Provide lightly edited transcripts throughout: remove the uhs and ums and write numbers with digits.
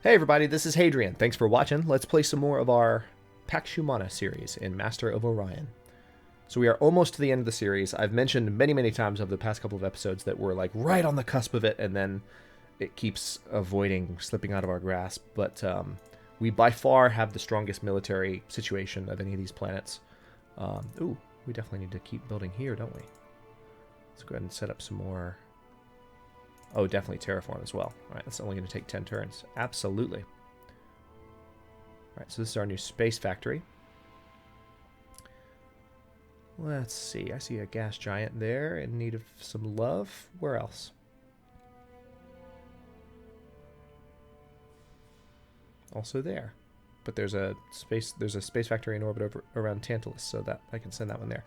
Hey everybody, this is Hadrian. Thanks for watching. Let's play some more of our Pax Humana series in Master of Orion. So we are almost to the end of the series. I've mentioned many times over the past couple of episodes that we're like right on the cusp of it, and then it keeps avoiding slipping out of our grasp. But we by far have the strongest military situation of any of these planets. Ooh, we definitely need to keep building here, don't we? Let's go ahead and set up some more. Oh, definitely terraform as well. All right, that's only going to take 10 turns. Absolutely. All right, so this is our new space factory. Let's see. I see a gas giant there in need of some love. Where else? Also there. But there's a space factory in orbit around Tantalus, so that I can send that one there.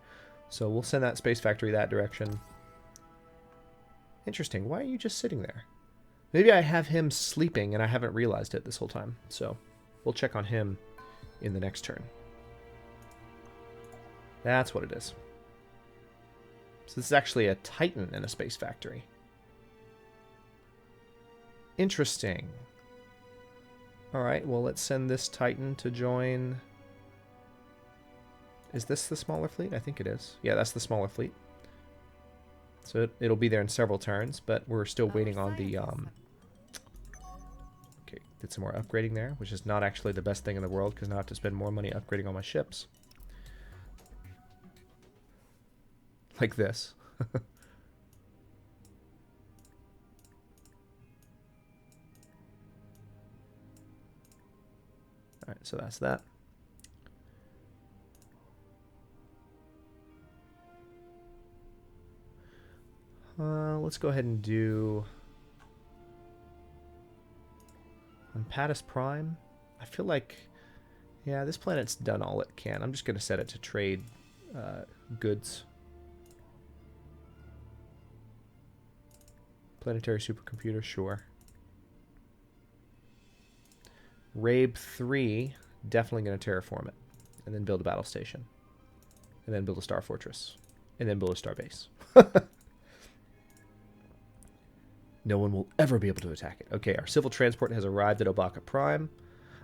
So we'll send that space factory that direction. Interesting. Why are you just sitting there? Maybe I have him sleeping and I haven't realized it this whole time. So we'll check on him in the next turn. That's what it is. So this is actually a Titan in a space factory. Interesting. Alright, well let's send this Titan to join... Is this the smaller fleet? I think it is. Yeah, that's the smaller fleet. So it'll be there in several turns, but we're still waiting on the... Okay, did some more upgrading there, which is not actually the best thing in the world, because now I have to spend more money upgrading all my ships. Like this. Alright, so that's that. Let's go ahead and do... On Pattis Prime, I feel like... Yeah, this planet's done all it can. I'm just going to set it to trade goods. Planetary supercomputer, sure. Rabe 3, definitely going to terraform it. And then build a battle station. And then build a star fortress. And then build a star base. No one will ever be able to attack it. Okay, our civil transport has arrived at Obaka Prime.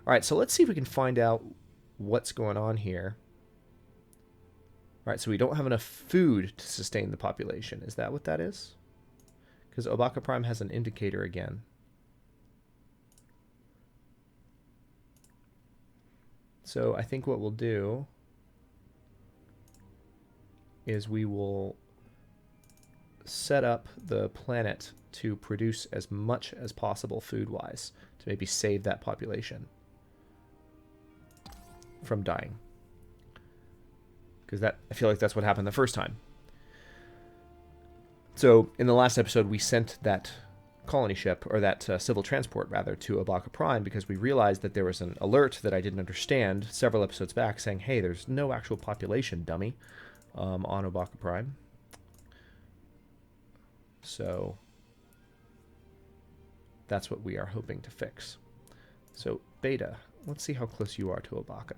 All right, so let's see if we can find out what's going on here. All right, so we don't have enough food to sustain the population. Is that what that is? Because Obaka Prime has an indicator again. So I think what we'll do is we will set up the planet to produce as much as possible food-wise to maybe save that population from dying. Because that, I feel like that's what happened the first time. So in the last episode, we sent that colony ship, or that civil transport rather, to Obaka Prime because we realized that there was an alert that I didn't understand several episodes back saying, hey, there's no actual population, dummy, on Obaka Prime. So that's what we are hoping to fix. So Beta, let's see how close you are to Obaka.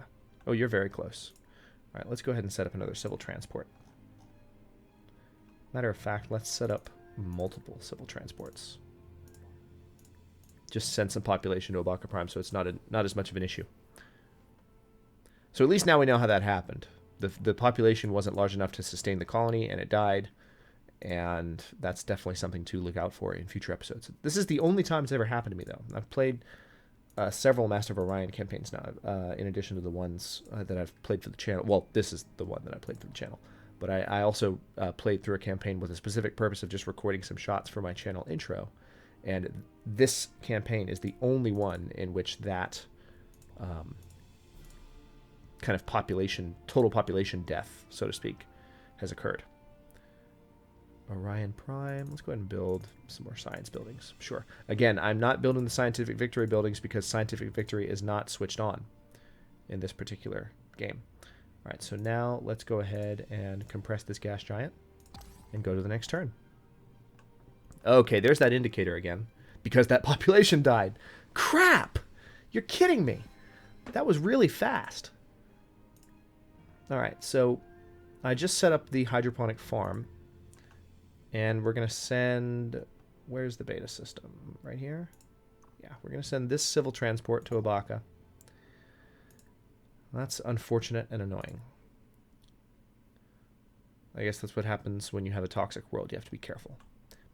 Oh, you're very close. All right, let's go ahead and set up another civil transport. Matter of fact, let's set up multiple civil transports. Just send some population to Obaka Prime so it's not as much of an issue. So at least now we know how that happened. The population wasn't large enough to sustain the colony, and it died. And that's definitely something to look out for in future episodes. This is the only time it's ever happened to me, though. I've played several Master of Orion campaigns now, in addition to the ones that I've played for the channel. Well, this is the one that I played for the channel. But I also played through a campaign with a specific purpose of just recording some shots for my channel intro. And this campaign is the only one in which that kind of total population death, so to speak, has occurred. Orion Prime. Let's go ahead and build some more science buildings. Sure. Again, I'm not building the scientific victory buildings because scientific victory is not switched on in this particular game. All right, so now let's go ahead and compress this gas giant and go to the next turn. Okay, there's that indicator again because that population died. Crap! You're kidding me. That was really fast. All right, so I just set up the hydroponic farm. And we're going to send... Where's the beta system? Right here? Yeah, we're going to send this civil transport to Abaka. That's unfortunate and annoying. I guess that's what happens when you have a toxic world. You have to be careful.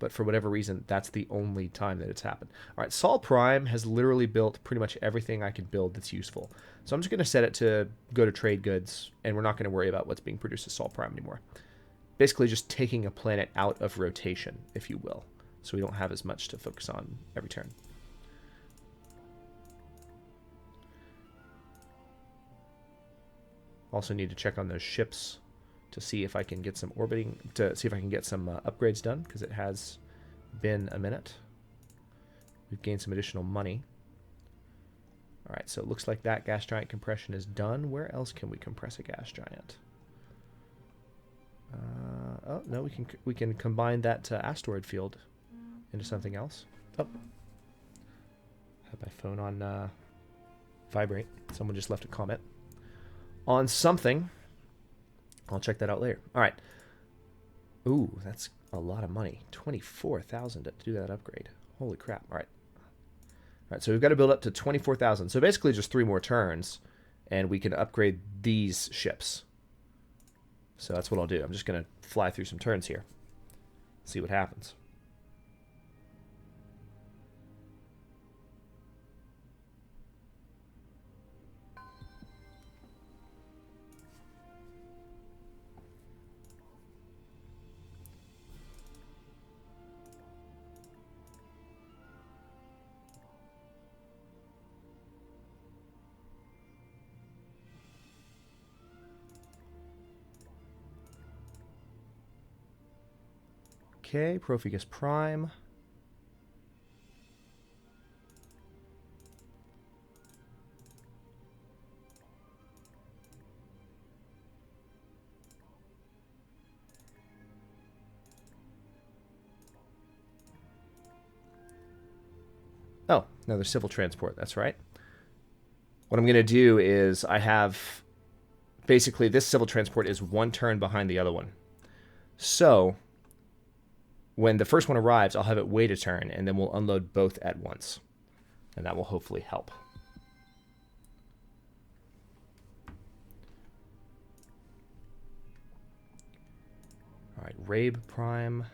But for whatever reason, that's the only time that it's happened. All right, Sol Prime has literally built pretty much everything I can build that's useful. So I'm just going to set it to go to trade goods, and we're not going to worry about what's being produced as Sol Prime anymore. Basically just taking a planet out of rotation, if you will. So we don't have as much to focus on every turn. Also need to check on those ships to see if I can get some orbiting, to see if I can get some upgrades done, because it has been a minute. We've gained some additional money. All right, so it looks like that gas giant compression is done. Where else can we compress a gas giant? Oh no, we can combine that asteroid field into something else. Oh, have my phone on vibrate. Someone just left a comment on something. I'll check that out later. All right. Ooh, that's a lot of money. 24,000 to do that upgrade. Holy crap. All right. All right, so we've got to build up to 24,000. So basically just 3 more turns, and we can upgrade these ships. So that's what I'll do. I'm just going to fly through some turns here. See what happens. Okay, Prophegus Prime. Oh, another civil transport, that's right. What I'm going to do is I have... Basically, this civil transport is 1 turn behind the other one. So, when the first one arrives, I'll have it wait a turn, and then we'll unload both at once. And that will hopefully help. All right, Rabe Prime.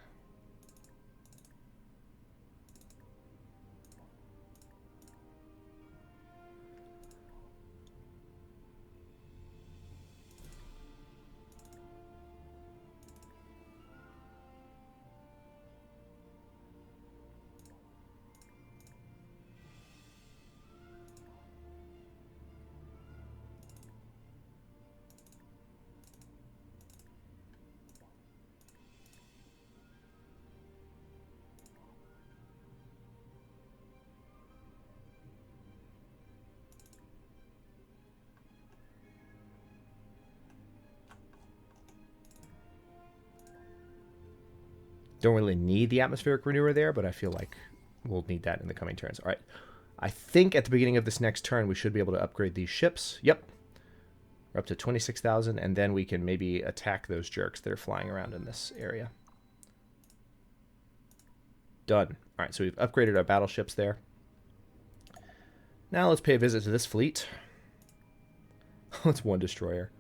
Don't really need the atmospheric renewer there, but I feel like we'll need that in the coming turns. All right. I think at the beginning of this next turn, we should be able to upgrade these ships. Yep. We're up to 26,000, and then we can maybe attack those jerks that are flying around in this area. Done. All right, so we've upgraded our battleships there. Now let's pay a visit to this fleet. It's 1 destroyer.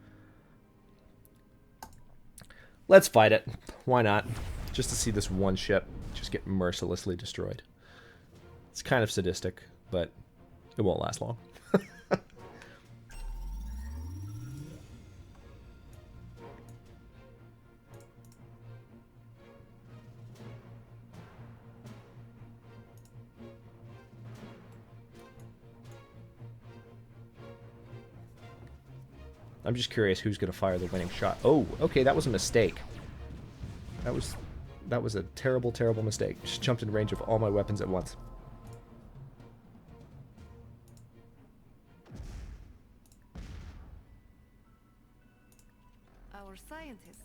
Let's fight it. Why not? Just to see this 1 ship just get mercilessly destroyed. It's kind of sadistic, but it won't last long. I'm just curious who's going to fire the winning shot. Oh, okay, that was a mistake. That was a terrible, terrible mistake. Just jumped in range of all my weapons at once. Our scientists.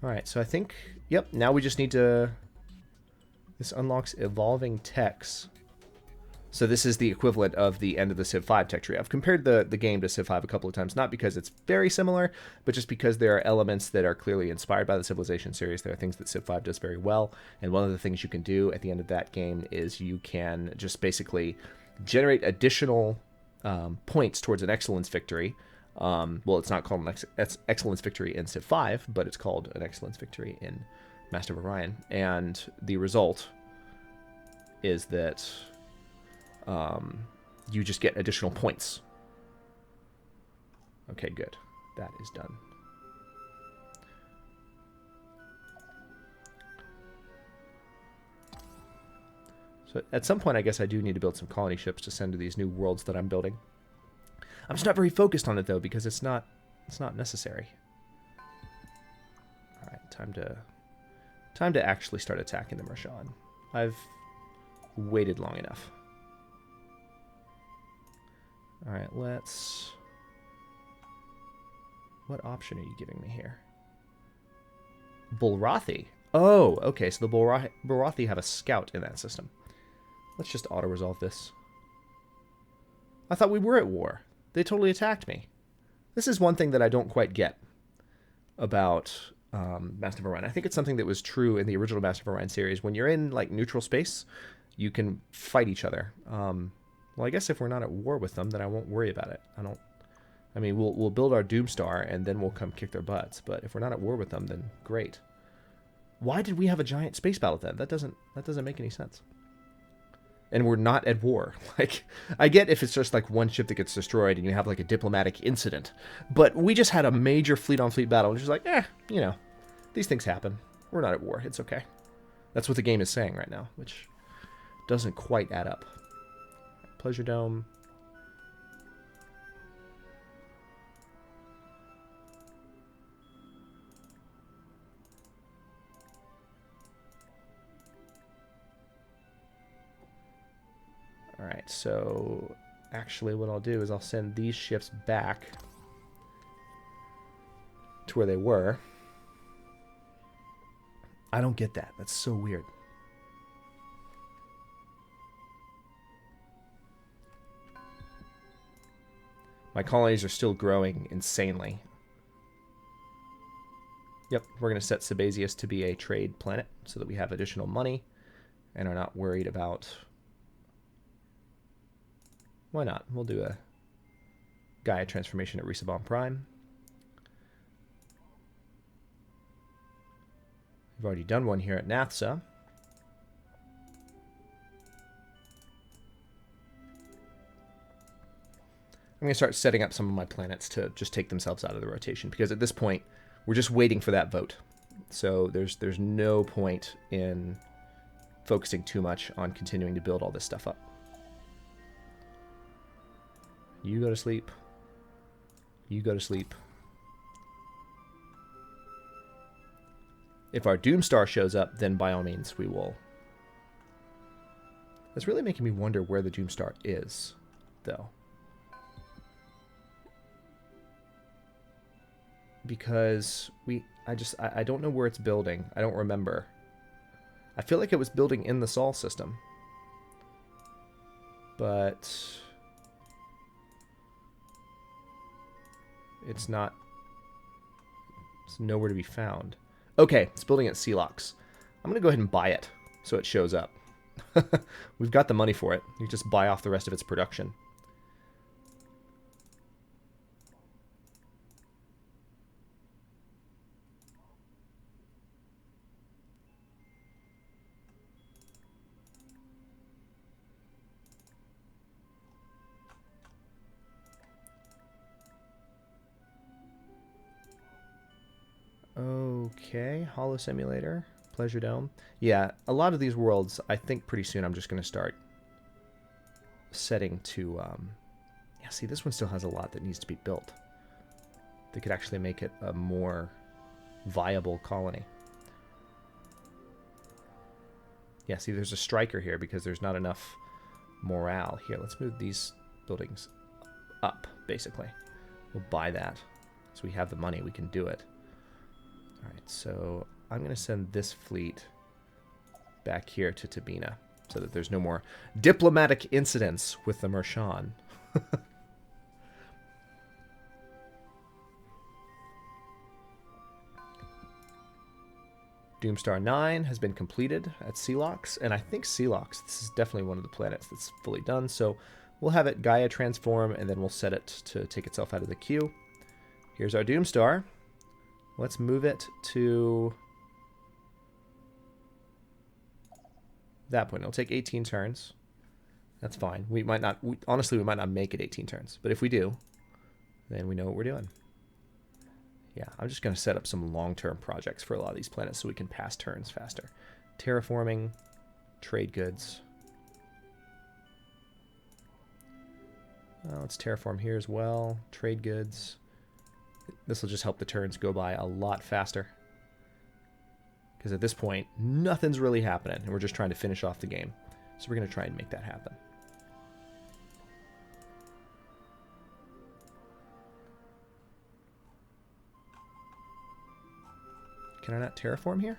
Alright, so I think, yep, now we just need to... This unlocks evolving techs. So this is the equivalent of the end of the Civ 5 tech tree. I've compared the game to Civ 5 a couple of times, not because it's very similar, but just because there are elements that are clearly inspired by the Civilization series. There are things that Civ 5 does very well, and one of the things you can do at the end of that game is you can just basically generate additional points towards an excellence victory. Well, it's not called an excellence victory in Civ 5, but it's called an excellence victory in Master of Orion. And the result is that you just get additional points. Okay, good. That is done. So at some point, I guess I do need to build some colony ships to send to these new worlds that I'm building. I'm just not very focused on it, though, because it's not necessary. All right, time to actually start attacking the Marchand. I've waited long enough. All right, let's... What option are you giving me here? Bulrathi. Oh, okay, so the Bulrathi have a scout in that system. Let's just auto-resolve this. I thought we were at war. They totally attacked me. This is one thing that I don't quite get about Master of Orion. I think it's something that was true in the original Master of Orion series. When you're in like neutral space, you can fight each other. Well, I guess if we're not at war with them, then I won't worry about it. I mean, we'll build our Doomstar and then we'll come kick their butts. But if we're not at war with them, then great. Why did we have a giant space battle then? That doesn't make any sense. And we're not at war. Like, I get if it's just like one ship that gets destroyed and you have like a diplomatic incident, but we just had a major fleet-on-fleet battle, which is like, you know, these things happen. We're not at war. It's okay. That's what the game is saying right now, which doesn't quite add up. Pleasure Dome. All right, so actually what I'll do is I'll send these ships back to where they were. I don't get that. That's so weird. My colonies are still growing insanely. Yep, we're going to set Sabazius to be a trade planet so that we have additional money and are not worried about... Why not? We'll do a Gaia transformation at Risabon Prime. We've already done one here at Nathsa. I'm going to start setting up some of my planets to just take themselves out of the rotation, because at this point, we're just waiting for that vote. So there's no point in focusing too much on continuing to build all this stuff up. You go to sleep. You go to sleep. If our Doomstar shows up, then by all means we will. That's really making me wonder where the Doomstar is, though. Because I don't know where it's building. I don't remember. I feel like it was building in the Sol system. But it's not. It's nowhere to be found. Okay, it's building at Celox. I'm going to go ahead and buy it so it shows up. We've got the money for it. You just buy off the rest of its production. Okay, Holo Simulator, Pleasure Dome. Yeah, a lot of these worlds, I think pretty soon I'm just going to start setting to... yeah, see, this one still has a lot that needs to be built. They could actually make it a more viable colony. Yeah, see, there's a striker here because there's not enough morale. Here, let's move these buildings up, basically. We'll buy that. So we have the money, we can do it. Alright, so I'm going to send this fleet back here to Tabina. so that there's no more diplomatic incidents with the Mershan. Doomstar 9 has been completed at Celox, and I think Celox, this is definitely one of the planets that's fully done, so we'll have it Gaia transform, and then we'll set it to take itself out of the queue. Here's our Doomstar. Let's move it to that point. It'll take 18 turns. That's fine. We might not, honestly, we might not make it 18 turns, but if we do, then we know what we're doing. Yeah, I'm just going to set up some long-term projects for a lot of these planets so we can pass turns faster. Terraforming, trade goods. Let's terraform here as well. Trade goods. This will just help the turns go by a lot faster. Because at this point, nothing's really happening, and we're just trying to finish off the game. So we're going to try and make that happen. Can I not terraform here?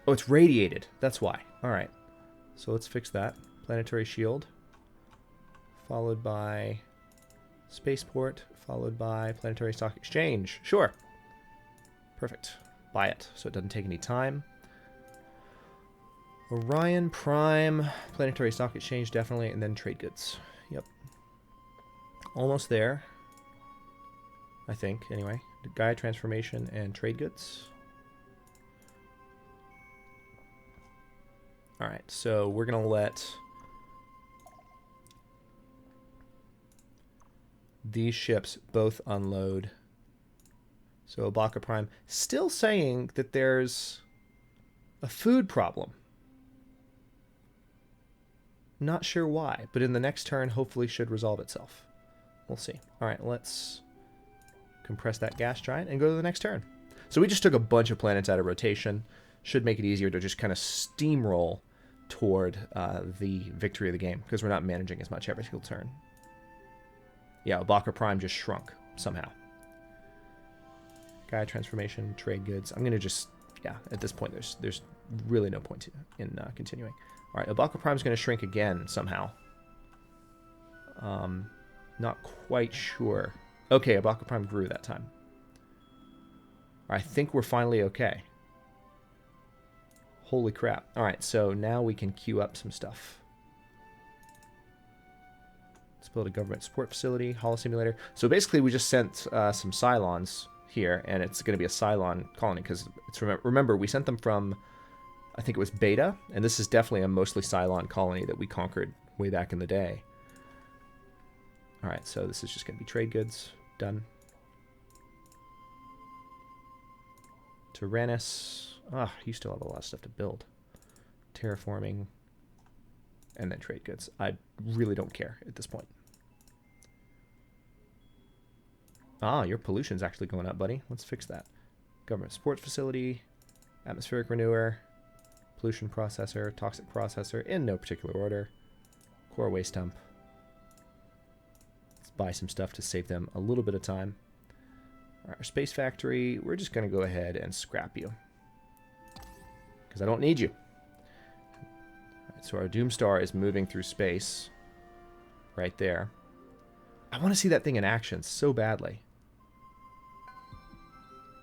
Oh, it's radiated. That's why. All right. So let's fix that. Planetary shield. Followed by spaceport. Followed by planetary stock exchange. Sure. Perfect. Buy it so it doesn't take any time. Orion Prime. Planetary stock exchange definitely. And then trade goods. Yep. Almost there. I think, anyway. Gaia transformation and trade goods. Alright, so we're going to let these ships both unload. So Abaka Prime still saying that there's a food problem. Not sure why, but in the next turn hopefully should resolve itself. We'll see. Alright, let's compress that gas giant and go to the next turn. So we just took a bunch of planets out of rotation. Should make it easier to just kind of steamroll toward the victory of the game because we're not managing as much every single turn. Yeah, Abaka Prime just shrunk somehow. Gaia transformation, trade goods. I'm going to just, yeah, at this point there's really no point in continuing. All right, Abaka Prime's going to shrink again somehow. Not quite sure. Okay, Abaka Prime grew that time. I think we're finally okay. Holy crap. Alright, so now we can queue up some stuff. Let's build a government support facility, holo simulator. So basically we just sent some Cylons here, and it's going to be a Cylon colony, because it's remember, we sent them from, I think it was Beta, and this is definitely a mostly Cylon colony that we conquered way back in the day. Alright, so this is just going to be trade goods. Done. Tyrannus. Ah, you still have a lot of stuff to build. Terraforming. And then trade goods. I really don't care at this point. Ah, your pollution's actually going up, buddy. Let's fix that. Government support facility. Atmospheric renewer. Pollution processor. Toxic processor. In no particular order. Core waste dump. Buy some stuff to save them a little bit of time. Our space factory, we're just going to go ahead and scrap you. Because I don't need you. Right, so our Doomstar is moving through space. Right there. I want to see that thing in action so badly.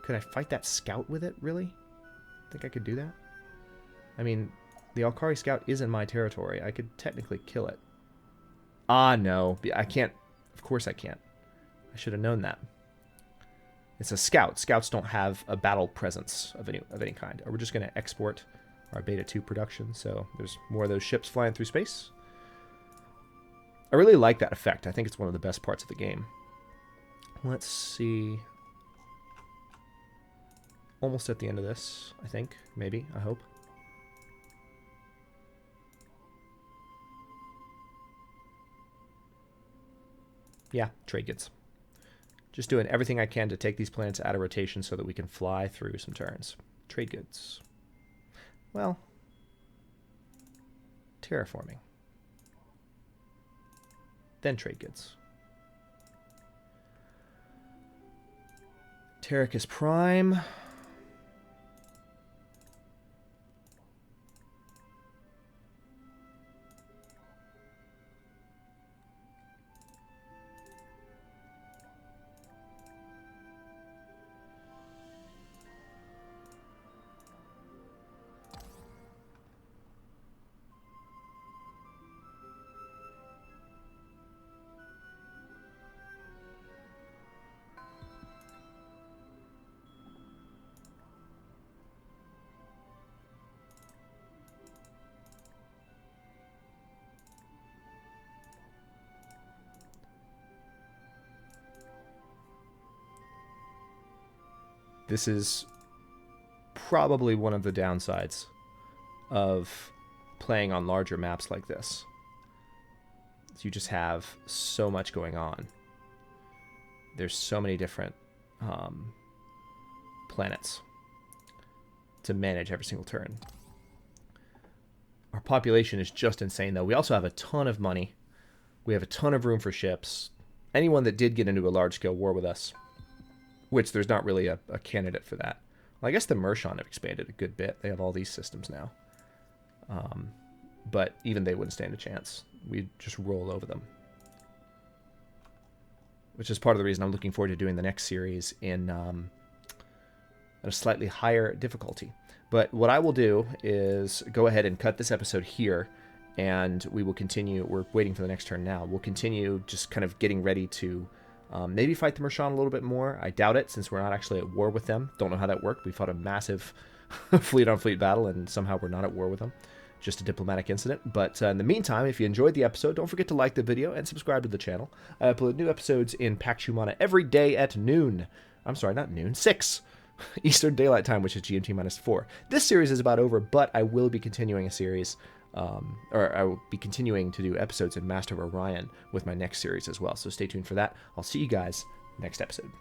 Could I fight that scout with it, really? Think I could do that? I mean, the Alkari scout is in my territory. I could technically kill it. Ah, no. I can't. Of course I can't. I should have known that. It's a scout. Scouts don't have a battle presence of any kind. We're just going to export our Beta 2 production, so there's more of those ships flying through space. I really like that effect. I think it's one of the best parts of the game. Let's see. Almost at the end of this, I think. Maybe. I hope. Yeah, trade goods. Just doing everything I can to take these planets out of rotation so that we can fly through some turns. Trade goods. Well, terraforming. Then trade goods. Terracus Prime. this is probably one of the downsides of playing on larger maps like this. You just have so much going on. There's so many different planets to manage every single turn. Our population is just insane, though. We also have a ton of money. We have a ton of room for ships. Anyone that did get into a large-scale war with us, which there's not really a candidate for that. Well, I guess the Mershon have expanded a good bit. They have all these systems now. But even they wouldn't stand a chance. We'd just roll over them. Which is part of the reason I'm looking forward to doing the next series in at a slightly higher difficulty. But what I will do is go ahead and cut this episode here, and we will continue. We're waiting for the next turn now. We'll continue just kind of getting ready to maybe fight the Mershon a little bit more. I doubt it, since we're not actually at war with them. Don't know how that worked. We fought a massive fleet-on-fleet battle, and somehow we're not at war with them. Just a diplomatic incident. But in the meantime, if you enjoyed the episode, don't forget to like the video and subscribe to the channel. I upload new episodes in Pax Humana every day at noon. I'm sorry, not noon, 6 Eastern Daylight Time, which is GMT -4. This series is about over, but I will be continuing a series, or I will be continuing to do episodes in Master of Orion with my next series as well. So stay tuned for that. I'll see you guys next episode.